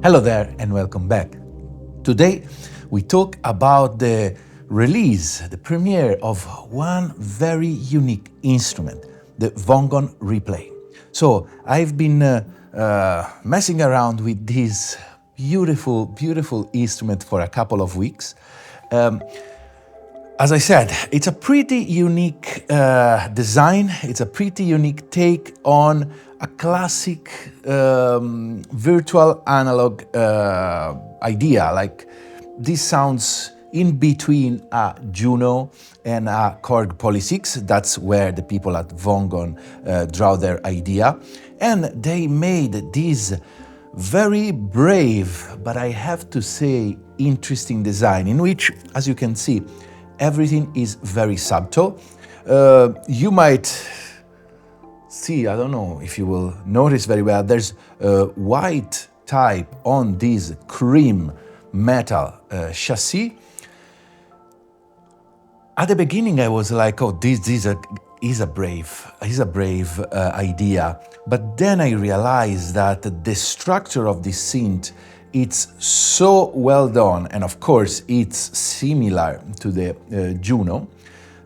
Hello there and welcome back. Today we talk about the release, the premiere of one very unique instrument, the Vongon Replay. So I've been messing around with this beautiful instrument for a couple of weeks. As I said, it's a pretty unique design. It's a pretty unique take on a classic virtual analog idea. Like this sounds in between a Juno and a Korg Polysix. That's where the people at Vongon draw their idea. And they made this very brave, but I have to say interesting design in which, as you can see, everything is very subtle. You might see, I don't know if you will notice very well, there's a white type on this cream metal chassis. At the beginning I was like, oh, this is a brave idea. But then I realized that the structure of this synth, it's so well done, and of course it's similar to the Juno,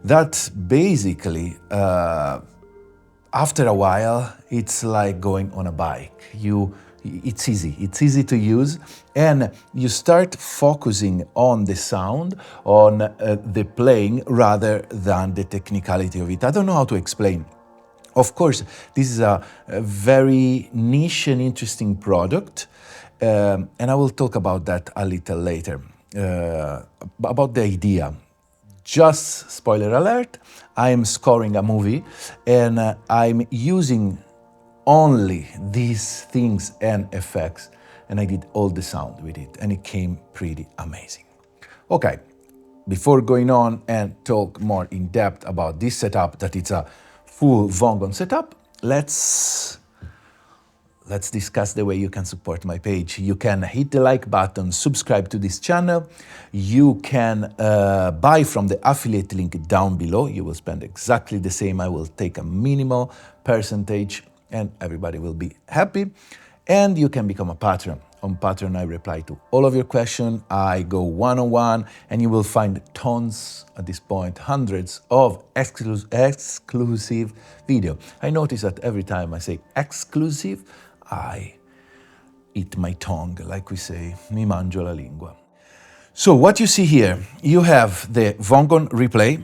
that basically after a while it's like going on a bike. It's easy to use, and you start focusing on the sound, on the playing rather than the technicality of it. I don't know how to explain. Of course, this is a very niche and interesting product. And I will talk about that a little later, about the idea. Just spoiler alert, I am scoring a movie and I'm using only these things and effects, and I did all the sound with it and it came pretty amazing. Okay, before going on and talk more in depth about this setup, that it's a full Vongon setup, let's discuss the way you can support my page. You can hit the like button, subscribe to this channel. You can buy from the affiliate link down below. You will spend exactly the same. I will take a minimal percentage and everybody will be happy. And you can become a patron. On Patreon, I reply to all of your questions. I go one-on-one and you will find tons, at this point, hundreds of exclusive video. I notice that every time I say exclusive, I eat my tongue, like we say, mi mangio la lingua. So what you see here, you have the Vongon Replay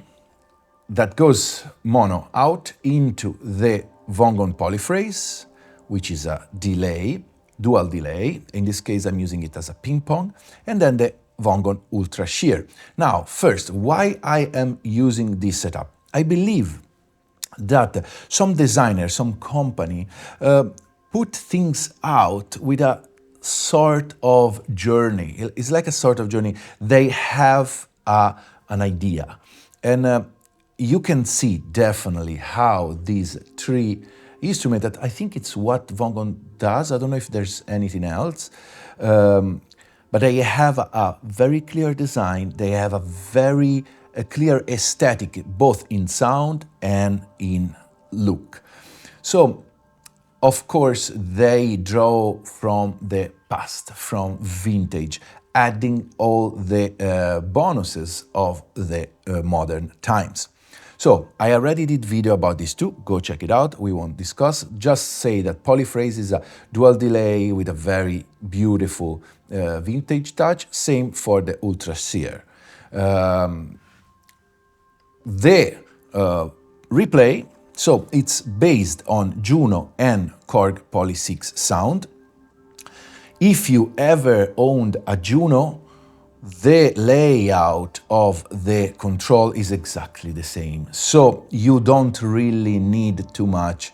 that goes mono out into the Vongon Polyphrase, which is a delay, dual delay. In this case, I'm using it as a ping pong, and then the Vongon Ultrasheer. Now, first, why I am using this setup? I believe that some designer, some company, put things out with a sort of journey. It's like a sort of journey. They have an idea. And you can see definitely how these three instruments, that I think it's what Vongon does. I don't know if there's anything else. But they have a very clear design. They have a very clear aesthetic, both in sound and in look. So, of course, they draw from the past, from vintage, adding all the bonuses of the modern times. So, I already did video about this too, go check it out, we won't discuss. Just say that Polyphrase is a dual delay with a very beautiful vintage touch, same for the Ultrasheer. The replay, so it's based on Juno and Korg Polysix sound. If you ever owned a Juno, the layout of the control is exactly the same. So you don't really need too much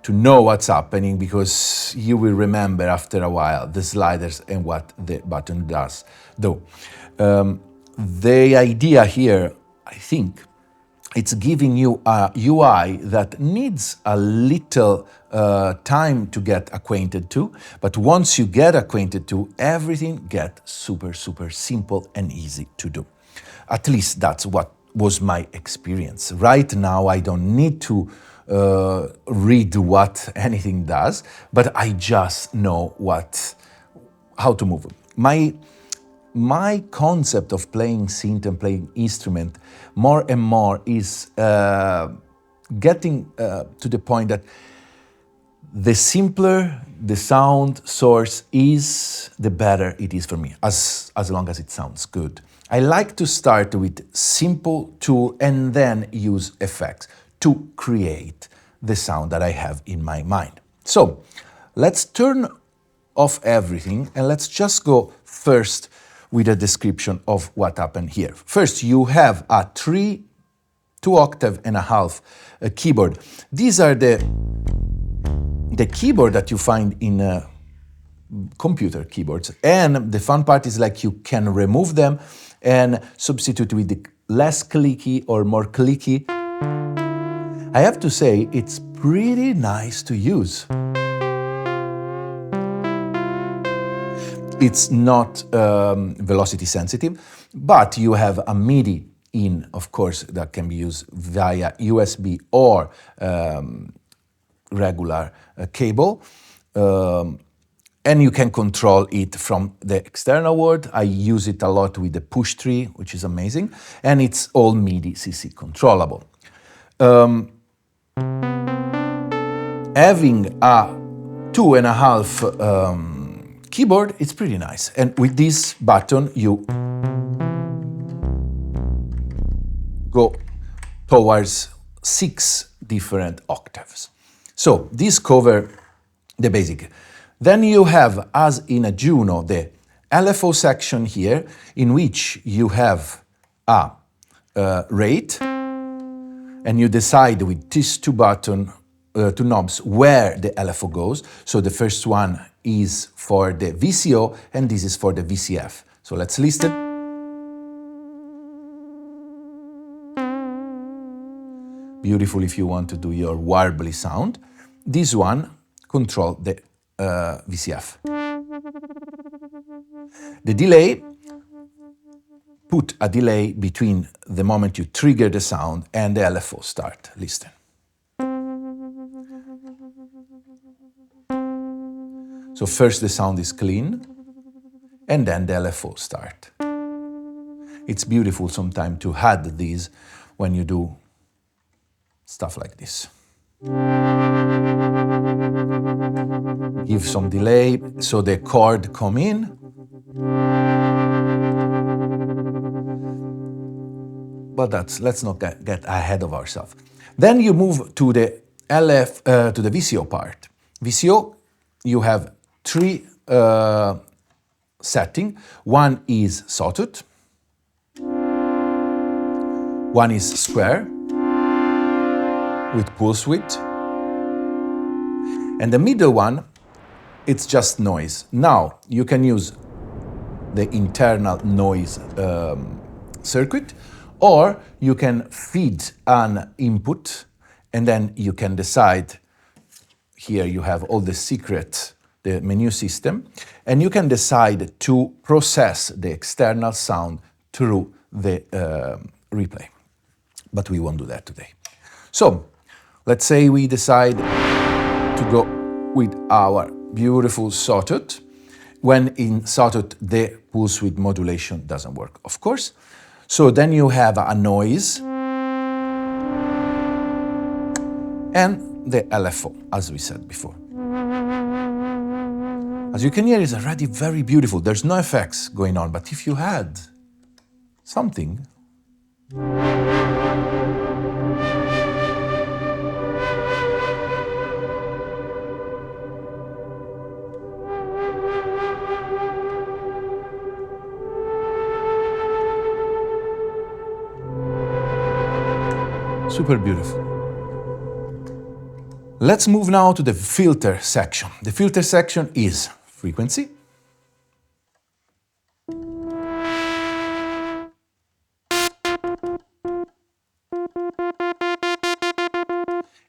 to know what's happening, because you will remember after a while the sliders and what the button does. Though the idea here, I think, it's giving you a UI that needs a little time to get acquainted to, but once you get acquainted to, everything gets super simple and easy to do. At least that's what was my experience. Right now, I don't need to read what anything does, but I just know how to move. My concept of playing synth and playing instrument more and more is getting to the point that the simpler the sound source is, the better it is for me, as long as it sounds good. I like to start with simple tool and then use effects to create the sound that I have in my mind. So let's turn off everything and let's just go first with a description of what happened here. First, you have a 2.5 octave keyboard. These are the keyboard that you find in computer keyboards. And the fun part is like you can remove them and substitute with the less clicky or more clicky. I have to say, it's pretty nice to use. It's not velocity sensitive, but you have a MIDI in, of course, that can be used via USB or regular cable. And you can control it from the external world. I use it a lot with the push tree, which is amazing. And it's all MIDI CC controllable. Having a 2.5 keyboard, it's pretty nice. And with this button, you go towards 6 different octaves. So this covers the basic. Then you have, as in a Juno, the LFO section here, in which you have a rate, and you decide with these two knobs where the LFO goes. So the first one is for the VCO, and this is for the VCF. So let's listen. Beautiful if you want to do your warbly sound. This one controls the VCF. The delay, put a delay between the moment you trigger the sound and the LFO start. Listen. So first the sound is clean, and then the LFO start. It's beautiful sometimes to add these when you do stuff like this. Give some delay so the chord come in. But let's not get ahead of ourselves. Then you move to the to the VCO part. VCO, you have 3 settings. One is sawtooth, one is square with pulse width, and the middle one, it's just noise. Now, you can use the internal noise circuit, or you can feed an input, and then you can decide, here you have all the secret, the menu system, and you can decide to process the external sound through the replay. But we won't do that today. So, let's say we decide to go with our beautiful sawtooth, when in sawtooth the pulse width modulation doesn't work, of course. So then you have a noise and the LFO, as we said before. As you can hear, it's already very beautiful. There's no effects going on, but if you had something, super beautiful. Let's move now to the filter section. The filter section is frequency,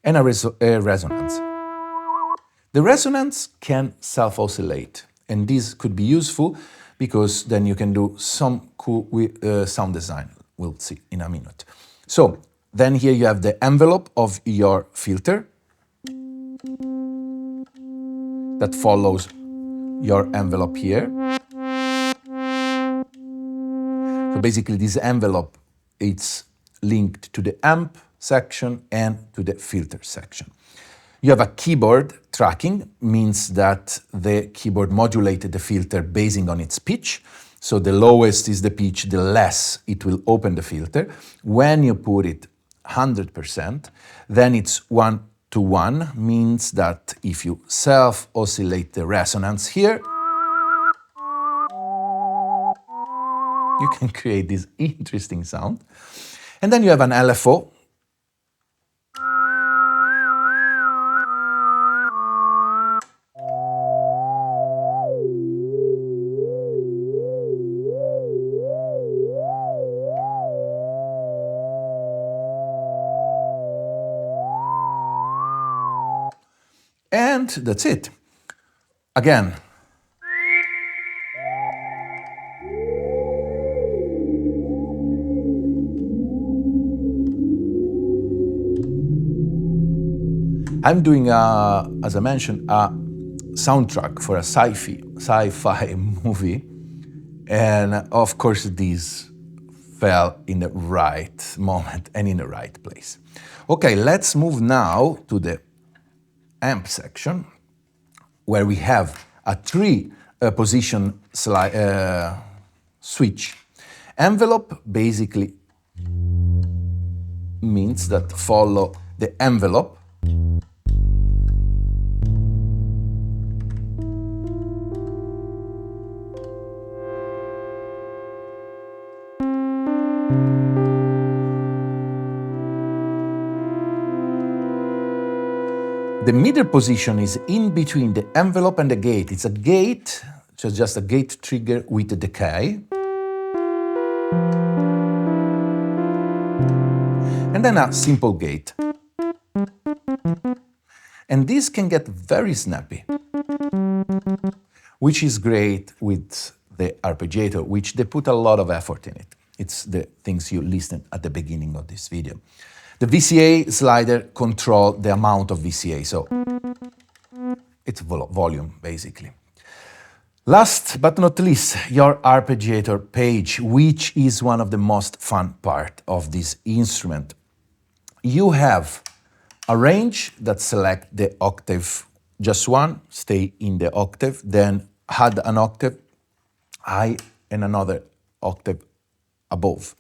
and a resonance. The resonance can self-oscillate, and this could be useful because then you can do some cool sound design. We'll see in a minute. So then here you have the envelope of your filter that follows your envelope here. So basically this envelope, it's linked to the amp section and to the filter section. You have a keyboard tracking, means that the keyboard modulated the filter basing on its pitch. So the lowest is the pitch, the less it will open the filter. When you put it 100%, then it's 1:1, means that if you self-oscillate the resonance here, you can create this interesting sound. And then you have an LFO. And that's it. Again. I'm doing, as I mentioned, a soundtrack for a sci-fi movie. And of course, this fell in the right moment and in the right place. Okay, let's move now to the amp section, where we have a 3-position switch. Envelope basically means that follow the envelope. The middle position is in between the envelope and the gate. It's a gate, so just a gate trigger with a decay. And then a simple gate. And this can get very snappy, which is great with the Arpeggiator, which they put a lot of effort in it. It's the things you listened at the beginning of this video. The VCA slider controls the amount of VCA, so it's volume, basically. Last but not least, your Arpeggiator page, which is one of the most fun part of this instrument. You have a range that select the octave, just one, stay in the octave, then add an octave high and another octave above.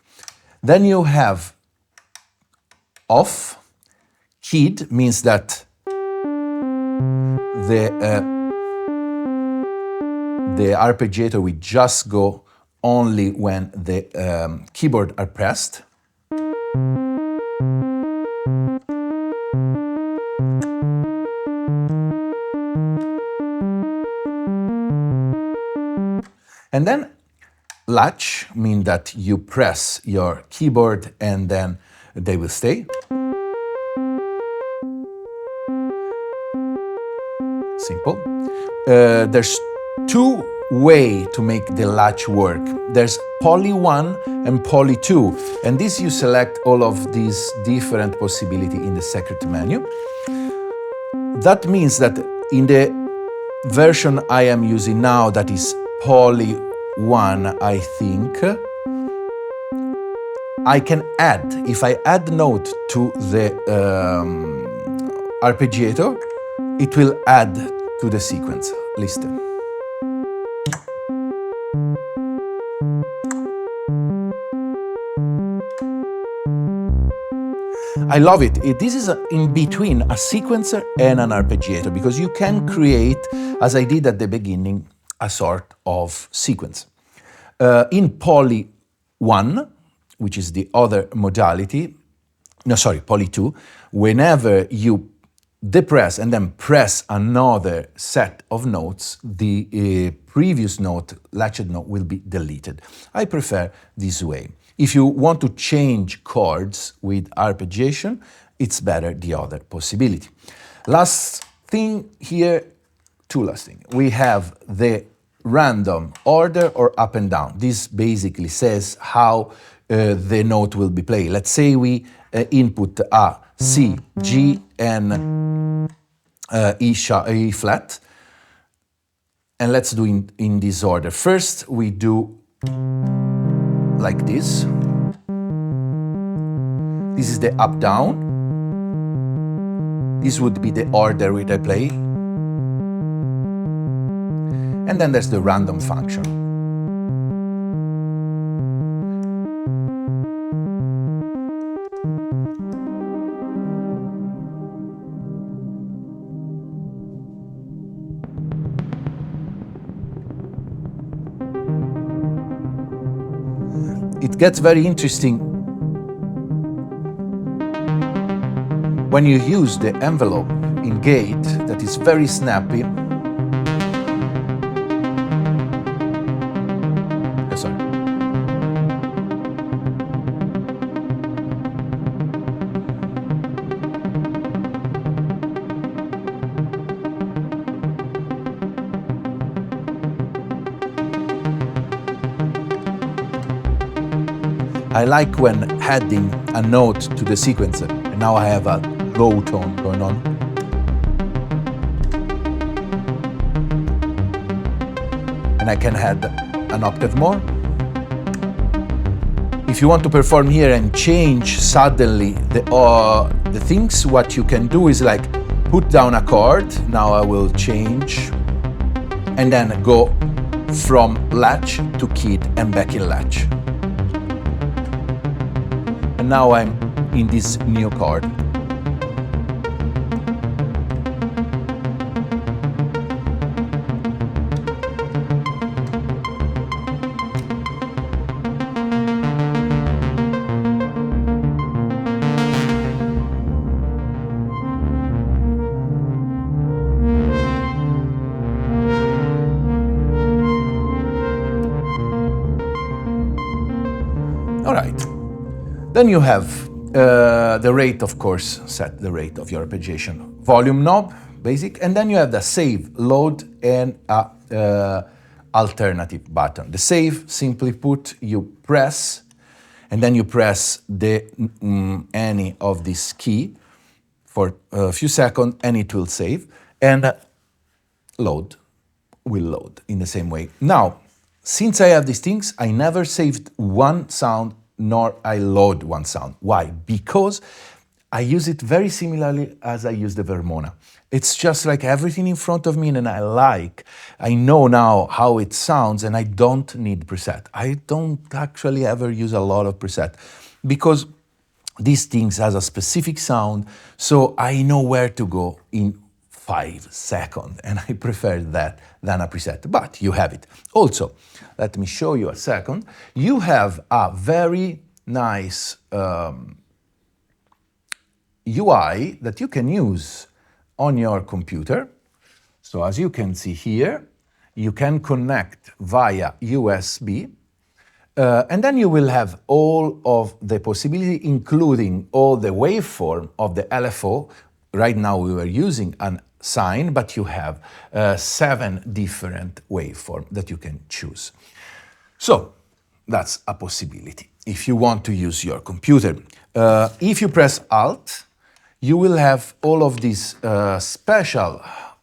Then you have off. Keyed means that the Arpeggiator will just go only when the keyboard are pressed. And then latch means that you press your keyboard and then they will stay. Simple. There's two ways to make the latch work. There's Poly 1 and Poly 2. And this you select all of these different possibilities in the secret menu. That means that in the version I am using now, that is Poly 1, I think, I can add, if I add note to the Arpeggiator, it will add to the sequence. Listen. I love it. This is in between a sequencer and an arpeggiator, because you can create, as I did at the beginning, a sort of sequence. In Poly 1, which is the other modality, Poly 2, whenever you depress and then press another set of notes, the previous note, latched note, will be deleted. I prefer this way. If you want to change chords with arpeggiation, it's better the other possibility. Last thing here, two last things. We have the random order or up and down. This basically says how the note will be played. Let's say we input A, C, G, and E flat. And let's do in this order. First, we do like this. This is the up-down. This would be the order which I play. And then there's the random function. It gets very interesting when you use the envelope in gate that is very snappy. Sorry. I like when adding a note to the sequencer, and now I have a low tone going on. And I can add an octave more. If you want to perform here and change suddenly the things, what you can do is like put down a chord. Now I will change, and then go from latch to keyed and back in latch. And now I'm in this new chord. All right. Then you have the rate, of course, set the rate of your arpeggiation. Volume knob, basic, and then you have the save, load, and alternative button. The save, simply put, you press, and then you press the any of this key for a few seconds, and it will save, and load will load in the same way. Now, since I have these things, I never saved one sound nor I load one sound. Why? Because I use it very similarly as I use the Vermona. It's just like everything in front of me, and I know now how it sounds, and I don't need preset. I don't actually ever use a lot of preset because these things has a specific sound, so I know where to go in 5 seconds, and I prefer that than a preset, but you have it. Also, let me show you a second. You have a very nice UI that you can use on your computer. So as you can see here, you can connect via USB, and then you will have all of the possibility, including all the waveform of the LFO. Right now we were using an sine, but you have 7 different waveforms that you can choose. So that's a possibility if you want to use your computer. If you press Alt, you will have all of these special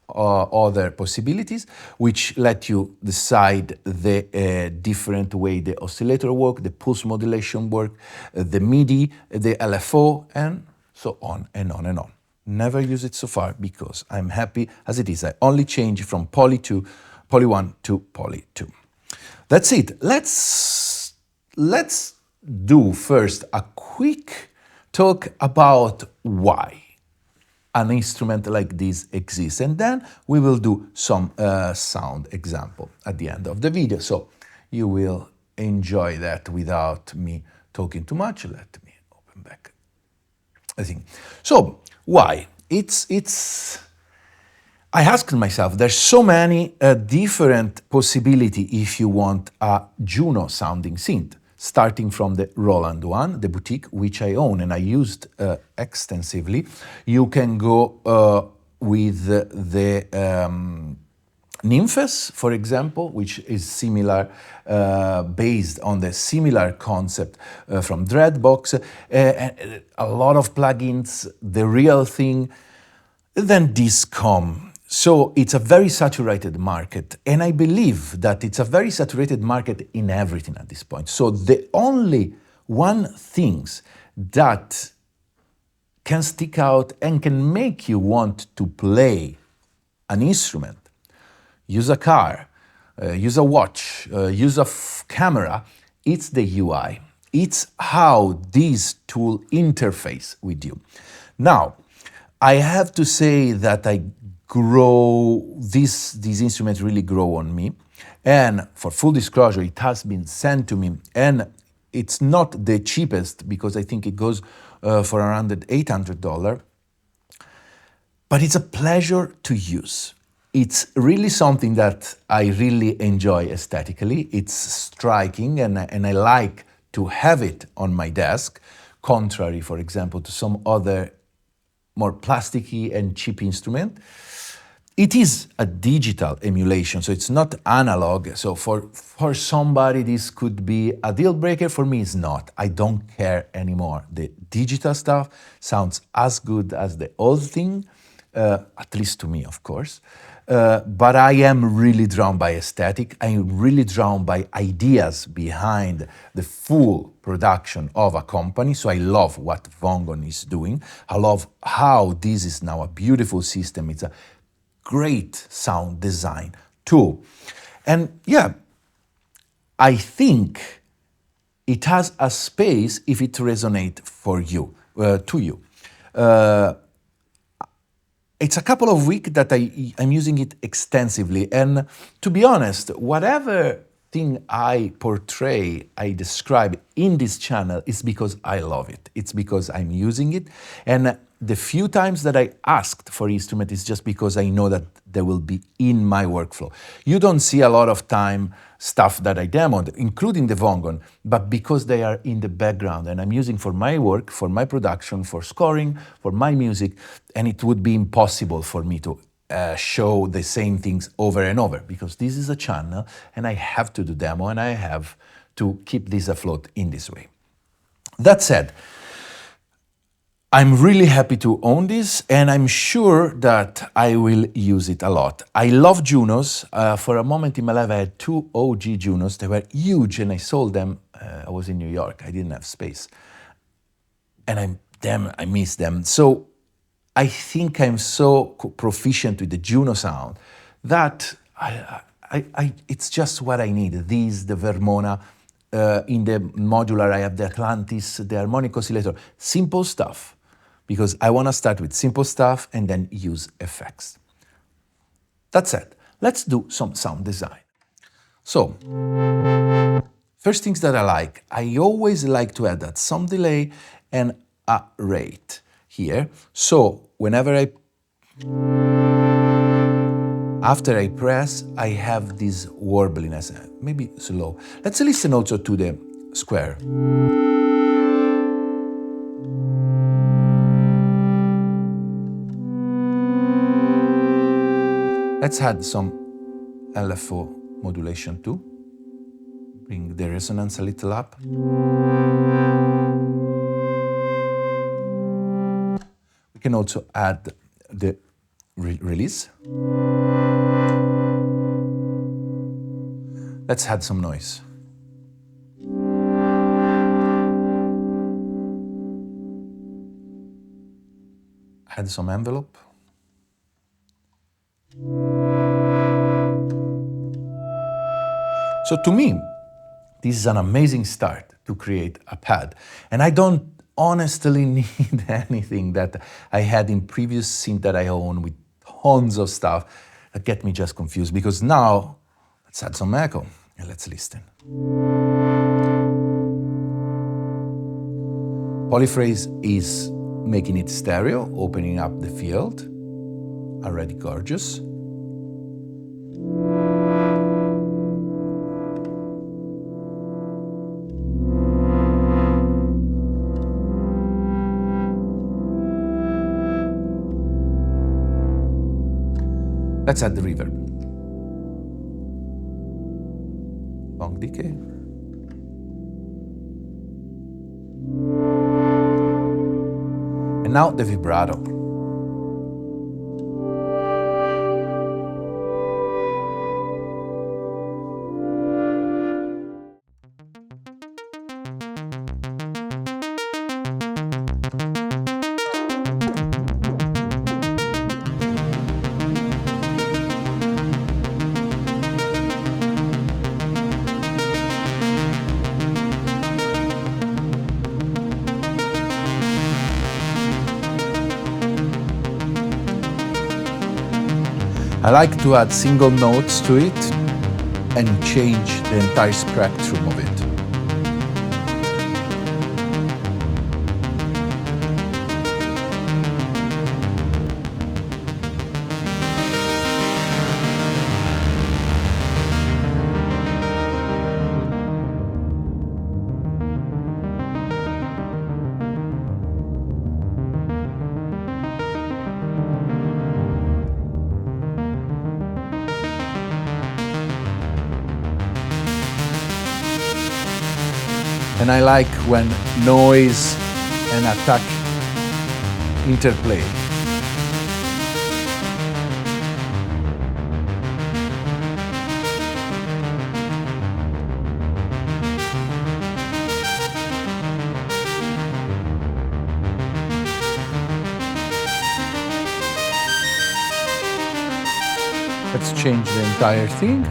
other possibilities which let you decide the different way the oscillator work, the pulse modulation work, the MIDI, the LFO, and so on and on and on. Never use it so far because I'm happy as it is. I only change from Poly 1 to Poly 2. That's it. Let's do first a quick talk about why an instrument like this exists, and then we will do some sound example at the end of the video, so you will enjoy that without me talking too much. Let me open back the thing. So why? I asked myself, there's so many different possibility if you want a Juno sounding synth, starting from the Roland one, the boutique, which I own and I used extensively. You can go with the Nymphes, for example, which is similar, based on the similar concept from Dreadbox, a lot of plugins, the real thing. Then this come So it's a very saturated market, and I believe that it's a very saturated market in everything at this point. So the only one things that can stick out and can make you want to play an instrument, use a car, use a watch, use a camera, it's the UI. It's how this tool interface with you. Now, I have to say that these instruments really grow on me. And for full disclosure, it has been sent to me, and it's not the cheapest because I think it goes for around $800, but it's a pleasure to use. It's really something that I really enjoy aesthetically. It's striking, and I like to have it on my desk, contrary, for example, to some other more plasticky and cheap instrument. It is a digital emulation, so it's not analog. So for somebody, this could be a deal breaker. For me, it's not. I don't care anymore. The digital stuff sounds as good as the old thing, at least to me, of course. But I am really drawn by aesthetic. I'm really drawn by ideas behind the full production of a company. So I love what Vongon is doing. I love how this is now a beautiful system. It's a great sound design tool. And yeah, I think it has a space if it resonates for you, to you. It's a couple of weeks that I'm using it extensively. And to be honest, whatever thing I portray, I describe in this channel is because I love it. It's because I'm using it. And the few times that I asked for instrument is just because I know that they will be in my workflow. You don't see a lot of time stuff that I demoed, including the Vongon, but because they are in the background and I'm using for my work, for my production, for scoring, for my music, and it would be impossible for me to show the same things over and over because this is a channel and I have to do demo and I have to keep this afloat in this way. That said, I'm really happy to own this, and I'm sure that I will use it a lot. I love Junos. For a moment in my life, I had 2 OG Junos. They were huge, and I sold them. I was in New York. I didn't have space. And I miss them. So I think I'm so proficient with the Juno sound that it's just what I need. These, the Vermona. In the modular, I have the Atlantis, the harmonic oscillator. Simple stuff. Because I want to start with simple stuff and then use effects. That said, let's do some sound design. So, first things that I always like to add that some delay and a rate here. So, after I press, I have this warbliness, maybe slow. Let's listen also to the square. Let's add some LFO modulation too. Bring the resonance a little up. We can also add the release. Let's add some noise. Add some envelope. So to me, this is an amazing start to create a pad. And I don't honestly need anything that I had in previous synth that I own with tons of stuff that get me just confused. Because now, let's add some echo and let's listen. Polyphrase is making it stereo, opening up the field. Already gorgeous. Let's add the reverb. Long decay. And now the vibrato. like to add single notes to it and change the entire spectrum of it. And I like when noise and attack interplay. Let's change the entire thing.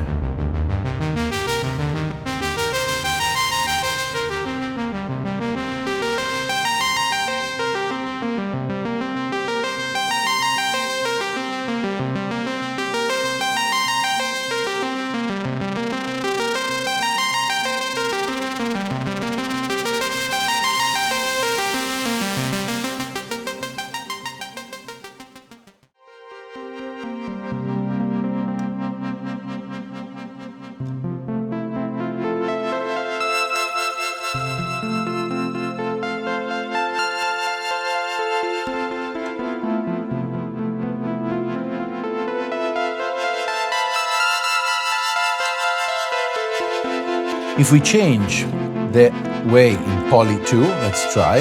If we change the way in Poly 2, let's try.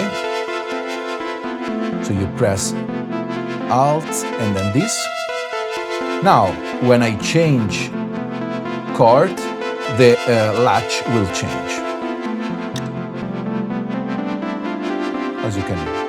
So you press Alt and then this. Now, when I change chord, the latch will change. As you can do.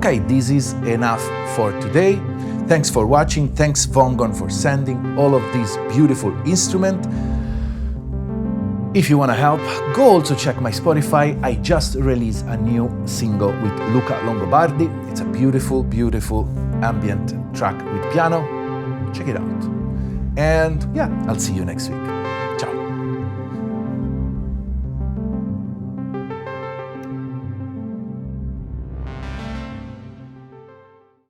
Okay, this is enough for today. Thanks for watching. Thanks Vongon for sending all of these beautiful instruments. If you want to help, go also check my Spotify. I just released a new single with Luca Longobardi. It's a beautiful, beautiful ambient track with piano. Check it out. And yeah, I'll see you next week.